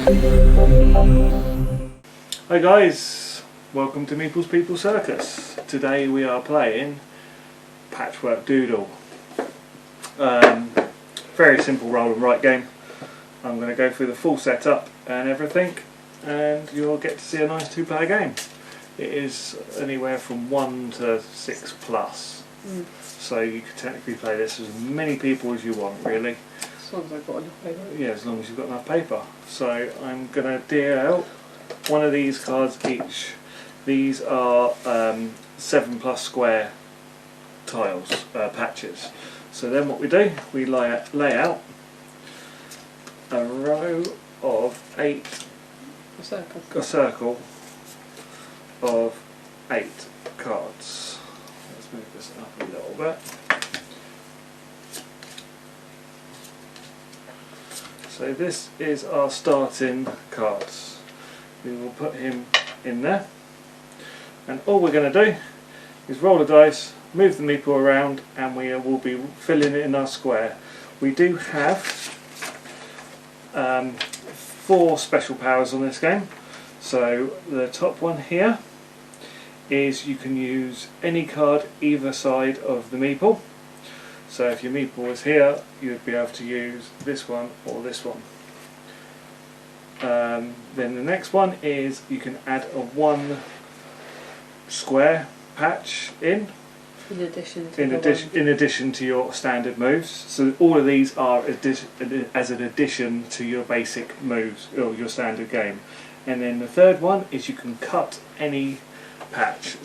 Hi guys, welcome to Meeple's People Circus. Today we are playing Patchwork Doodle. Very simple roll and write game. I'm going to go through the full setup and everything, and you'll get to see a nice two-player game. It is anywhere from 1 to 6 plus, so you could technically play this as many people as you want, really. As long as I've got enough paper. Yeah, as long as you've got enough paper. So I'm going to deal out one of these cards each. These are 7 plus square tiles, patches. So then what we do, we lay out a row of 8, a circle of 8 cards. Let's move this up a little bit. So this is our starting cards. We will put him in there, and all we're going to do is roll the dice, move the meeple around, and we will be filling it in our square. We do have 4 special powers on this game. So the top one here is you can use any card either side of the meeple. So if your meeple was here, you'd be able to use this one or this one. Then the next one is you can add a 1 square patch in addition to your standard moves. So all of these are as an addition to your basic moves or your standard game. And then the third one is you can cut any patch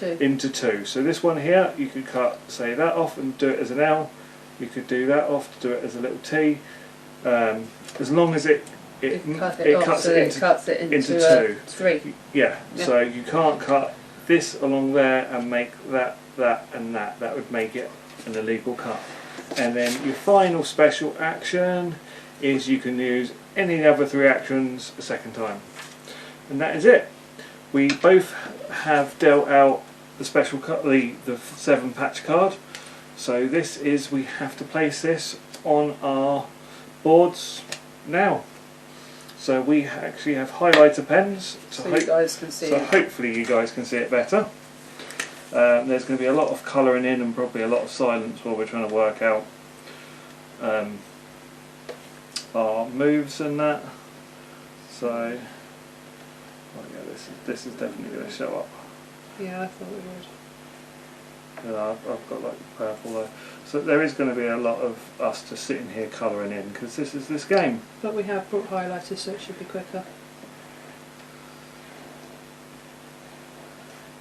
into two. So this one here, you could cut, say, that off and do it as an L. You could do that off to do it as a little T. As long as it cuts it into 2. 3. Yeah. So you can't cut this along there and make that, and that. That would make it an illegal cut. And then your final special action is you can use any of the other 3 actions a second time. And that is it. We both have dealt out the special the 7 patch card. So this is, we have to place this on our boards now. So we actually have highlighter pens, so you guys can see it. Hopefully you guys can see it better. There's going to be a lot of colouring in and probably a lot of silence while we're trying to work out our moves and that. So, oh yeah, this is definitely going to show up. Yeah, I thought it would. Yeah, I've got like purple there. So there is going to be a lot of us just sitting here colouring in because this is this game. But we have brought highlighters, so it should be quicker.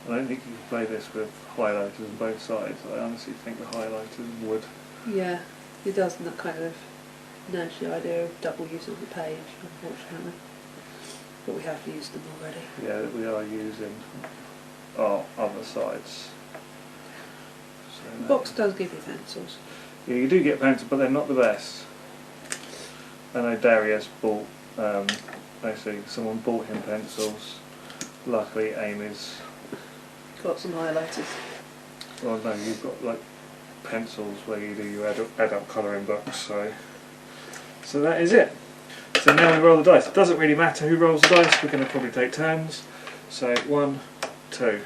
I don't think you can play this with highlighters on both sides. I honestly think the highlighters would. Yeah, it does, and that kind of nudge the idea of double use of the page, unfortunately. But we have used them already. Yeah, we are using our other sides. The box does give you pencils. Yeah, you do get pencils, but they're not the best. I know Darius bought, actually someone bought him pencils. Luckily Amy's got some highlighters. Well no, you've got like pencils where you do your adult colouring books, so that is it. So now we roll the dice. It doesn't really matter who rolls the dice, we're going to probably take turns. So 1, 2.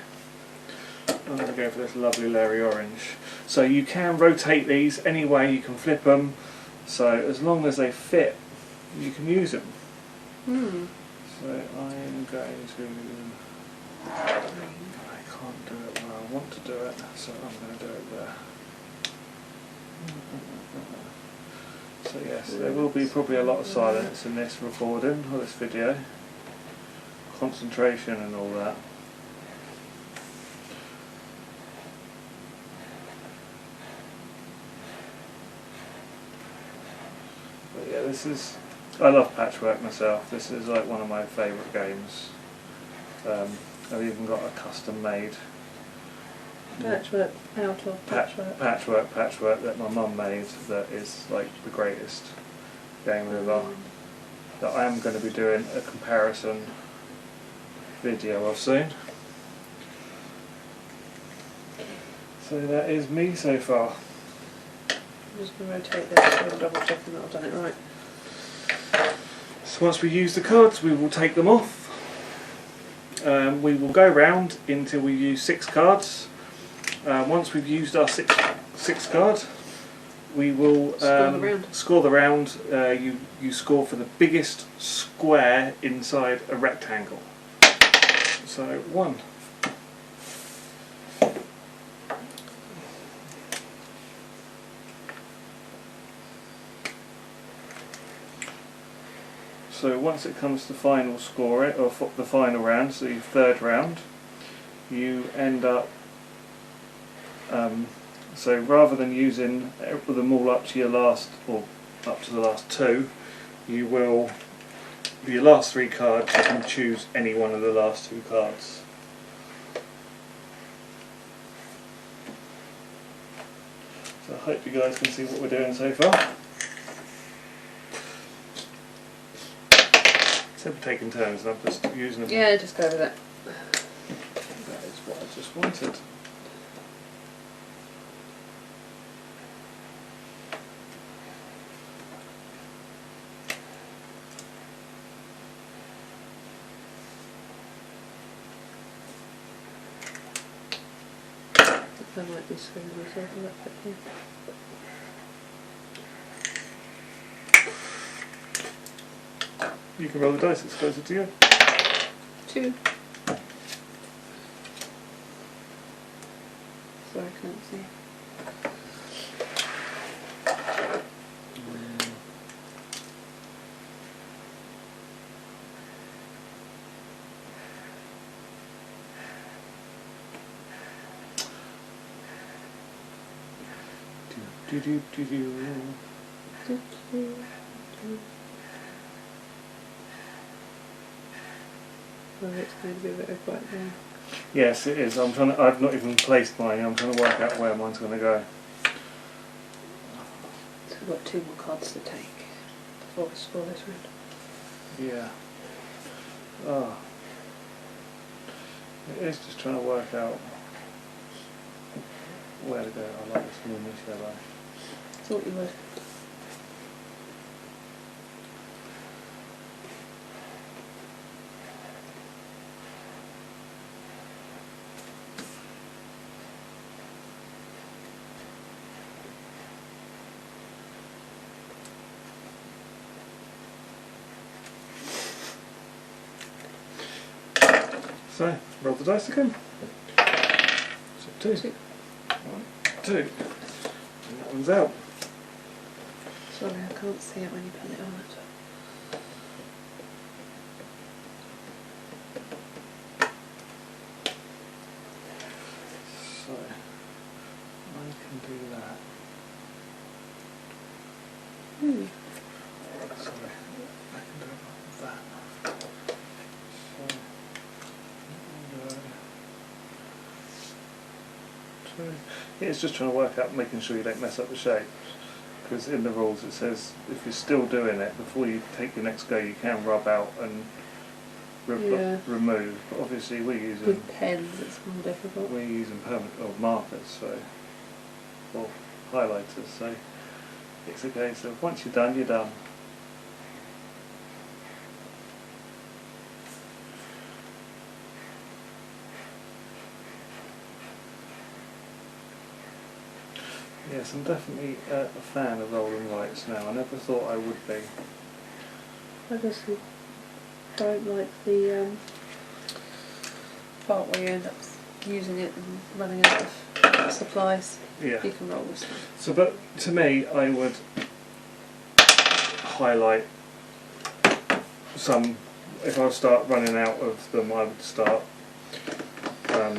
I'm going to go for this lovely Larry Orange. So you can rotate these any way, you can flip them, so as long as they fit you can use them. So I'm going to, I can't do it where I want to do it, so I'm going to do it there. So yes, there will be probably a lot of silence in this recording or this video, concentration and all that. But yeah, this is, I love Patchwork myself. This is like one of my favourite games. I've even got a custom made Patchwork Patchwork that my mum made that is like the greatest game ever. That I am going to be doing a comparison video of soon. So that is me so far. I'm just going to rotate this so I'm double checking that I've done it right. So once we use the cards, we will take them off. We will go round until we use 6 cards. Once we've used our six card, we will score the round. You score for the biggest square inside a rectangle. So 1. So once it comes to final score, or the final round, so your 3rd round, you end up. So rather than using them all up to your last, or up to the last 2, you will, for your last 3 cards, you can choose any one of the last 2 cards. So I hope you guys can see what we're doing so far. Except for taking turns, and I'm just using them. Yeah, just go with it. That is what I just wanted. I might be screwing myself a little bit here. You can roll the dice, it's closer to you. 2. Sorry, I can't see. Oh, it's going to be a bit of right there. Yes, it is. I've not even placed mine. I'm trying to work out where mine's going to go. So we've got 2 more cards to take before we score this round. Yeah. Oh. It is just trying to work out where to go. I like this new niche yellow. Thought you would. So, roll the dice again. So 2. 1, 2. And that one's out. Sorry, I can't see it when you put it on it. So, I can do that. Sorry, I can do it like that. It's just trying to work out, making sure you don't mess up the shapes, because in the rules it says if you're still doing it before you take your next go, you can rub out and remove. But obviously we're using with pens, it's more difficult. We're using permanent or markers, so or highlighters. So it's a case of once you're done, you're done. Yes, I'm definitely a fan of rolling lights now. I never thought I would be. I just don't like the part where you end up using it and running out of supplies. Yeah. You can roll this one. So, but to me, I would highlight some. If I start running out of them, I would start. What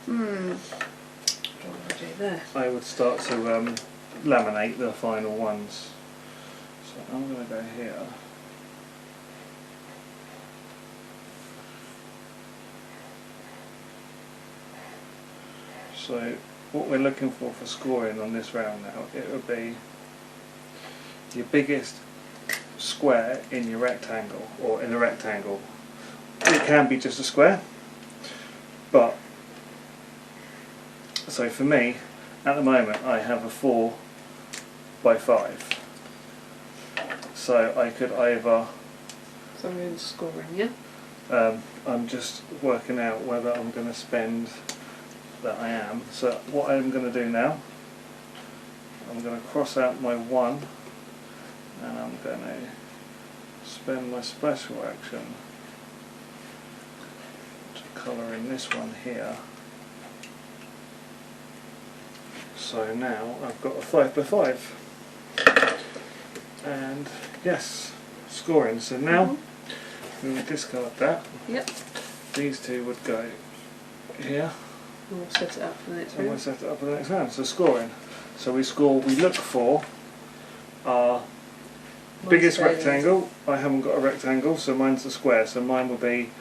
do I do there? I would start to laminate the final ones. So I'm going to go here. So what we're looking for scoring on this round now, it would be your biggest square in your rectangle, or in a rectangle. It can be just a square, but so for me, at the moment, I have a 4 by 5. So I could either, So we're in scoring, yeah? I'm just working out whether I'm going to spend, that I am. So what I'm going to do now, I'm going to cross out my 1 and I'm going to spend my special action to colour in this one here. So now I've got a 5 by 5. And yes, scoring. So now we will discard that. Yep. These two would go here. And we'll set it up for the next And we'll round. set it up for the next round. So scoring. So we score, we look for our biggest square. rectangle. I haven't got a rectangle, so mine's a square. So mine will be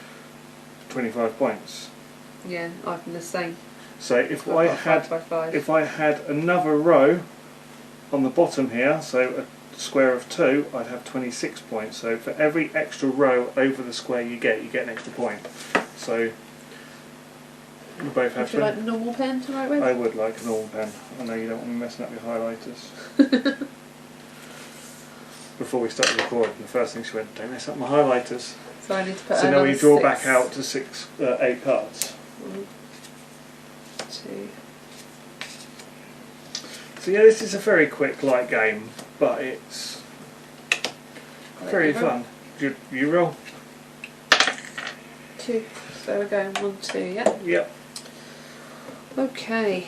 25 points. Yeah, I've been the same. So if I've I got had 5 by 5. if I had another row on the bottom here, so a square of 2, I'd have 26 points. So for every extra row over the square you get an extra point. So we both have Would you like a normal pen to write with? I would like a normal pen. I know you don't want me messing up your highlighters. Before we started recording, the first thing she went, don't mess up my highlighters. So I need to put So now another we draw 6. back out to 8 cards. 1, 2. So yeah, this is a very quick light game, but it's very fun. You roll? 2. So we're going 1, 2, yeah? Yep. Okay.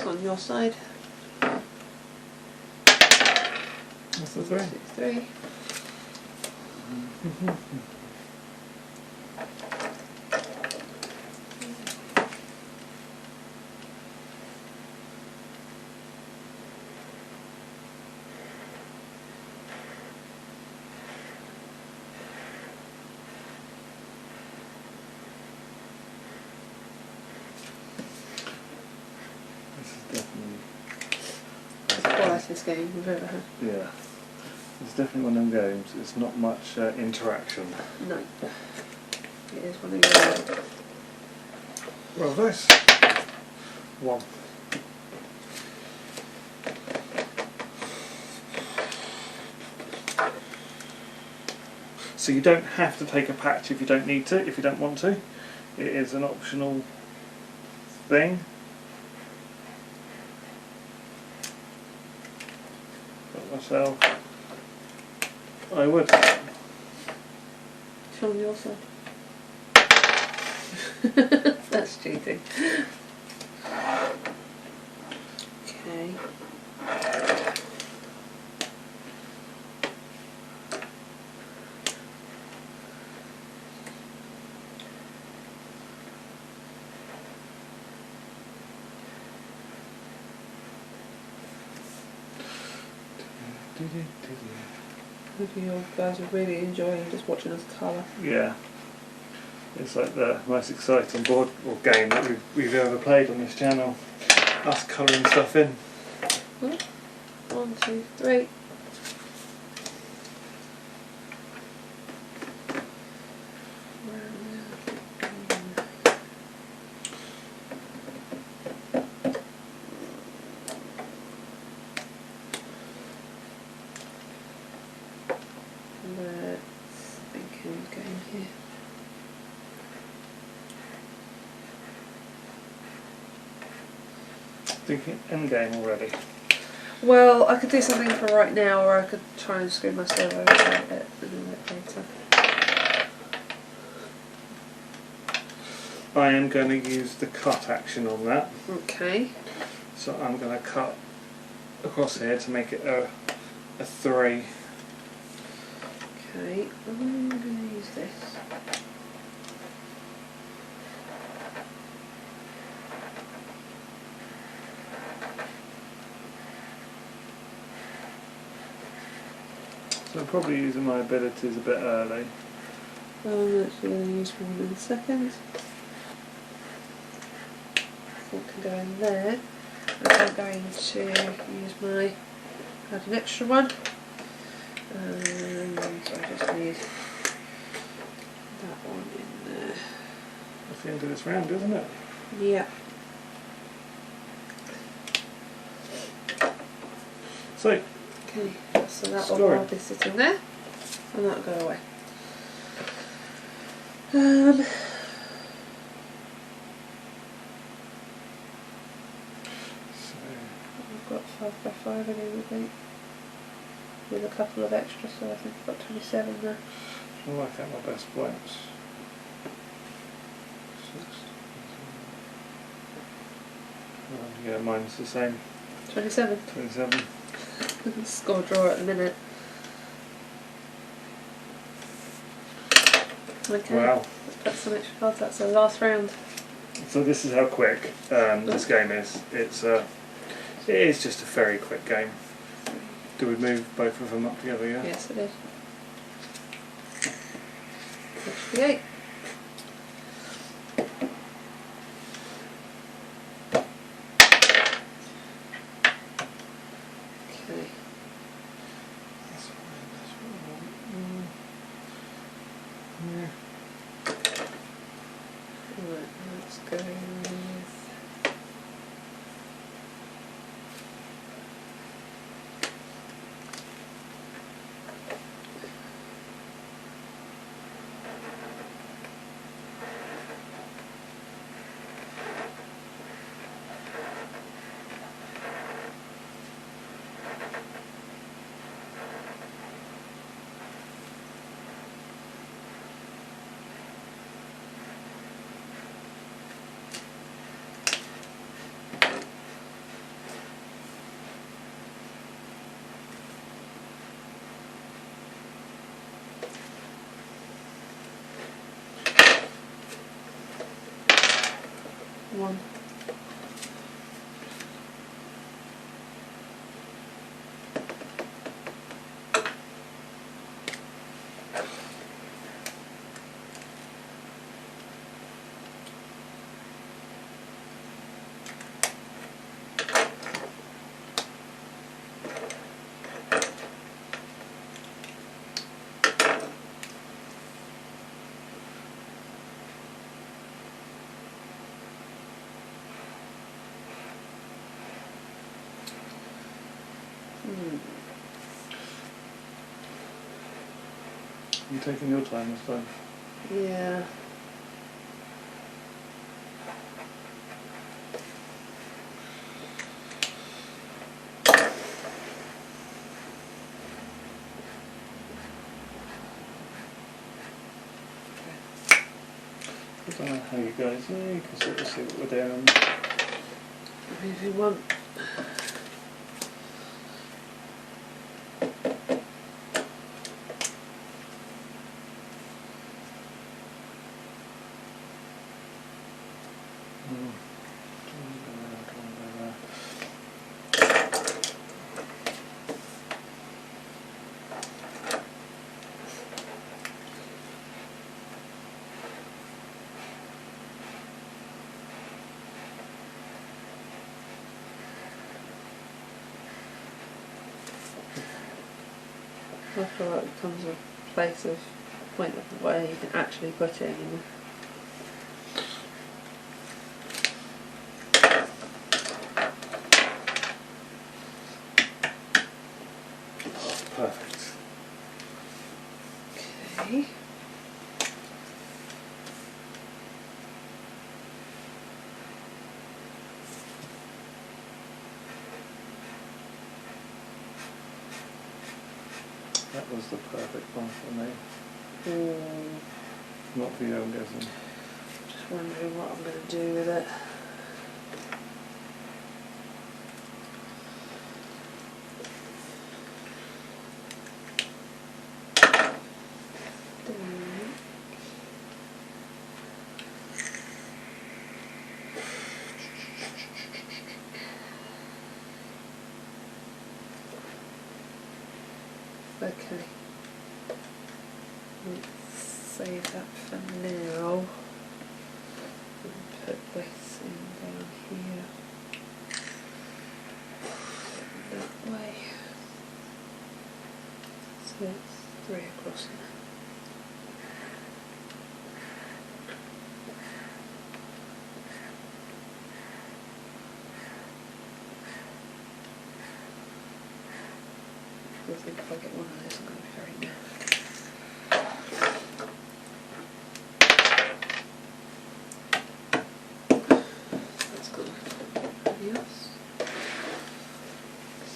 On your side. That's the 3. 6, 3. Quietest game we've ever had. Yeah. It's definitely one of them games. It's not much interaction. No. It is one of your... Roll dice. 1. So you don't have to take a patch if you don't need to, if you don't want to. It is an optional thing. Got myself. I would. It's on your side. That's cheating. Okay. Hope you guys are really enjoying just watching us colour. Yeah. It's like the most exciting board or game that we've ever played on this channel. Us colouring stuff in. 1, 2, 3. Let's think who's going here. Thinking endgame already. Well, I could do something for right now, or I could try and screw myself over a bit and do it later. I am going to use the cut action on that. Okay. So I'm going to cut across here to make it a 3. Okay, I'm going to use this. So I'm probably using my abilities a bit early. I'm actually going to use one in a second. That can go in there. And I'm going to use my, add an extra one. And I just need that one in there. That's the end of this round, isn't it? Yeah. So, Okay, so that one scoring. will be sitting there, and that'll go away. I've got 5x5 again, I think, with a couple of extras, so I think I've got 27 there. I'll work out my best points. 6, yeah, mine's the same. 27. 27. Score draw at the minute. Okay, Wow. let's put some extra cards. That's the last round. So this is how quick this game is. It is just a very quick game. Do we move both of them up together? Yeah. Yes, it is. 58. Okay. That's fine, that's what I want. Yeah. Right, let's go with... One. You taking your time this time? Yeah. I don't know how you guys. Yeah, you can sort of see what we're doing. If you want. I feel like it becomes a place of point of where you can actually put it in. Perfect. Okay. That was the perfect one for me. Mm, Not for you, I'm guessing. just wondering what I'm going to do with it. Okay. Let's save that for now. And put this in down here. That way. So it's 3 across now. I think if I get one of those, I'm going to be very naff. That's good. Anything else?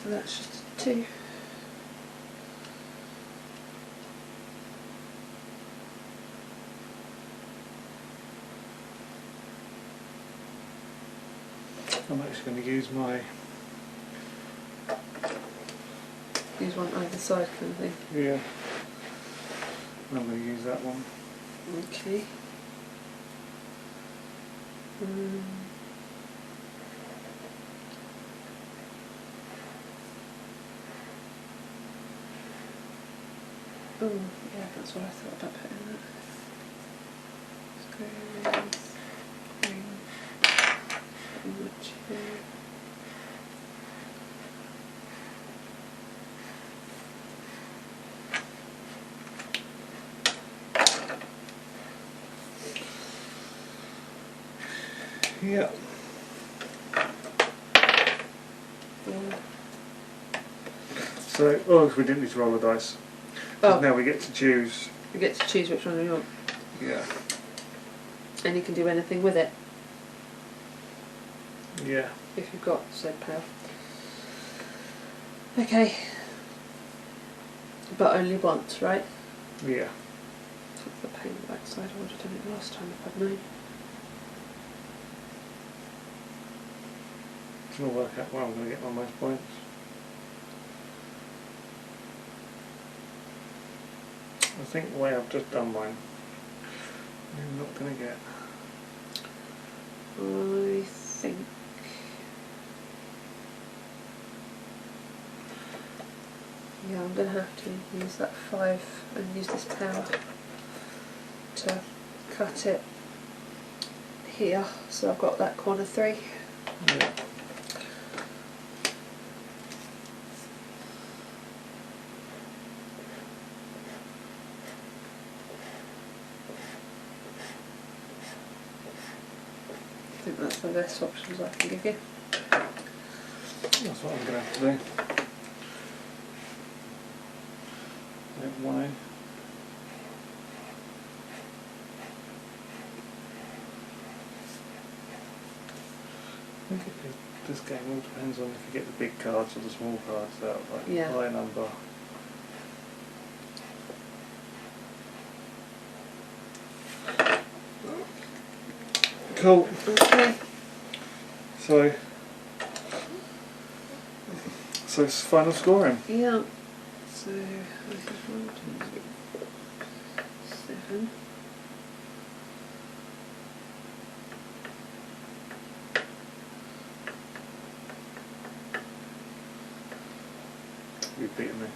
So that's just 2. I'm actually going to use my... Use one either side kind of thing. Yeah. I'm going to use that one. Okay. Oh, yeah, that's what I thought about putting that. Squares, green, and the 2. Yeah. So, oh, we didn't need to roll the dice. Oh, Now we get to choose. you get to choose which one you want. Yeah. And you can do anything with it Yeah. if you've got said power. Okay. But only once, right? Yeah. That's the pain in the backside. I would have done it last time if I'd known. It's going to work out where I'm going to get my most points. I think the way I've just done mine, I'm not going to get. I think yeah, I'm going to have to use that 5 and use this power to cut it here, so I've got that corner 3. Yeah. I think that's the best options I can give you. That's what I'm going to have to do. Why? I think this game all depends on if you get the big cards or the small cards out, like Yeah. high number. Cool. Okay. So it's final scoring. Yeah. So I have 1, 2, 3, 7. You've beaten me.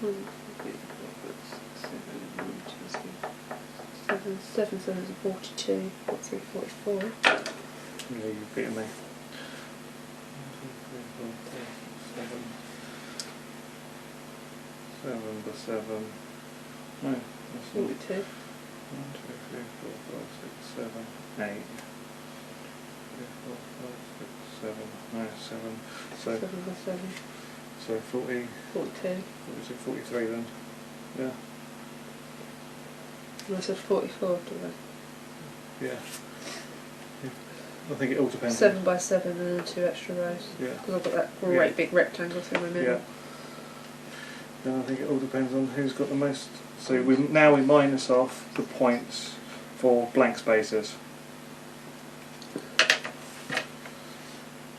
1, 2, 3, 4, 5, 6, 7, 1, 2, 3, 7, 7 is 42, 3, 44. Yeah, you've beaten me. 1, 2, 3, 4, 5, 6, 7. 7 to 7. No, that's 42. 1, 2, 3, 4, 5, 6, 7, 8. 3, 4, 5, 6, 7. No, 7. So 7 by 7. So 40. 42. What was it? 43 then. Yeah. And I said 44, did I? Yeah. I think it all depends. 7 by 7 and then 2 extra rows. Yeah. Because I've got that great big rectangle through my middle. Yeah. Then I think it all depends on who's got the most. So we minus off the points for blank spaces.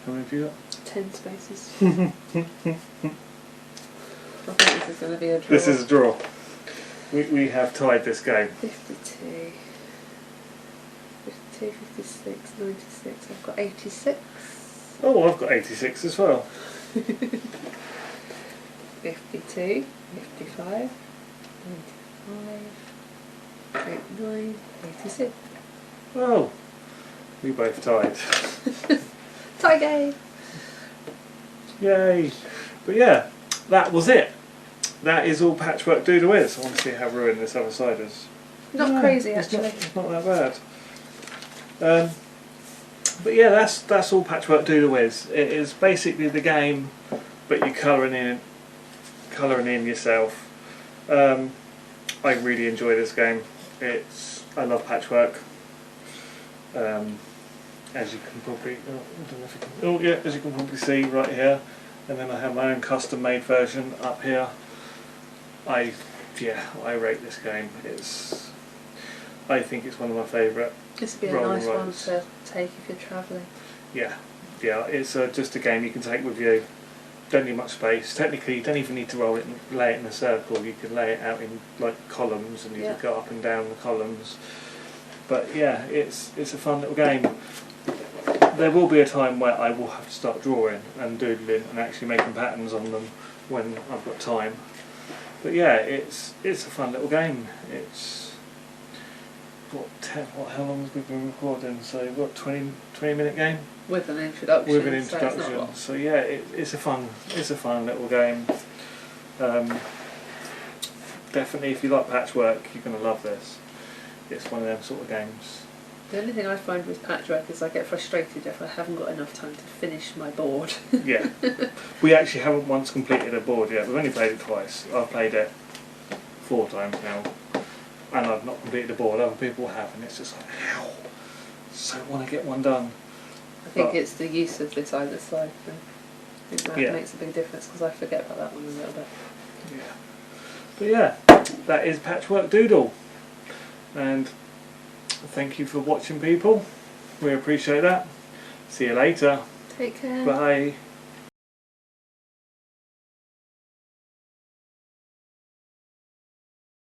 How many have you got? 10 spaces. I think this is going to be a draw. This is a draw. We have tied this game. 52, 52, 56, 96. I've got 86. Oh, I've got 86 as well. 52, 55, 95, 89, 86. Oh, we both tied. Tie game! Yay! But yeah, that was it. That is all Patchwork Doodle is. I want to see how ruined this other side is. Not crazy, it's actually. It's not that bad. But yeah, that's all Patchwork Doodle is. It is basically the game, but you're colouring in yourself. I really enjoy this game. I love Patchwork. As you can probably, I don't know if you can, oh yeah, as you can probably see right here, and then I have my own custom made version up here. I rate this game. I think it's one of my favourite. This would be a nice one to take if you're travelling. Yeah, it's just a game you can take with you. Don't need much space. Technically, you don't even need to roll it and lay it in a circle. You can lay it out in like columns, and you can go up and down the columns. But yeah, it's a fun little game. There will be a time where I will have to start drawing and doodling and actually making patterns on them when I've got time. But yeah, it's a fun little game. It's how long have we been recording? So what, 20-minute game? With an introduction. With an introduction. So yeah, it's a fun little game. Definitely, if you like Patchwork, you're going to love this. It's one of them sort of games. The only thing I find with Patchwork is I get frustrated if I haven't got enough time to finish my board. Yeah. We actually haven't once completed a board yet. We've only played it twice. I've played it 4 times now. And I've not completed a board. Other people have, and it's just like, how? So I want to get one done. I think it's the use of this either side thing. I think that makes a big difference, because I forget about that one a little bit. Yeah. But yeah, that is Patchwork Doodle. And thank you for watching, people. We appreciate that. See you later. Take care. Bye.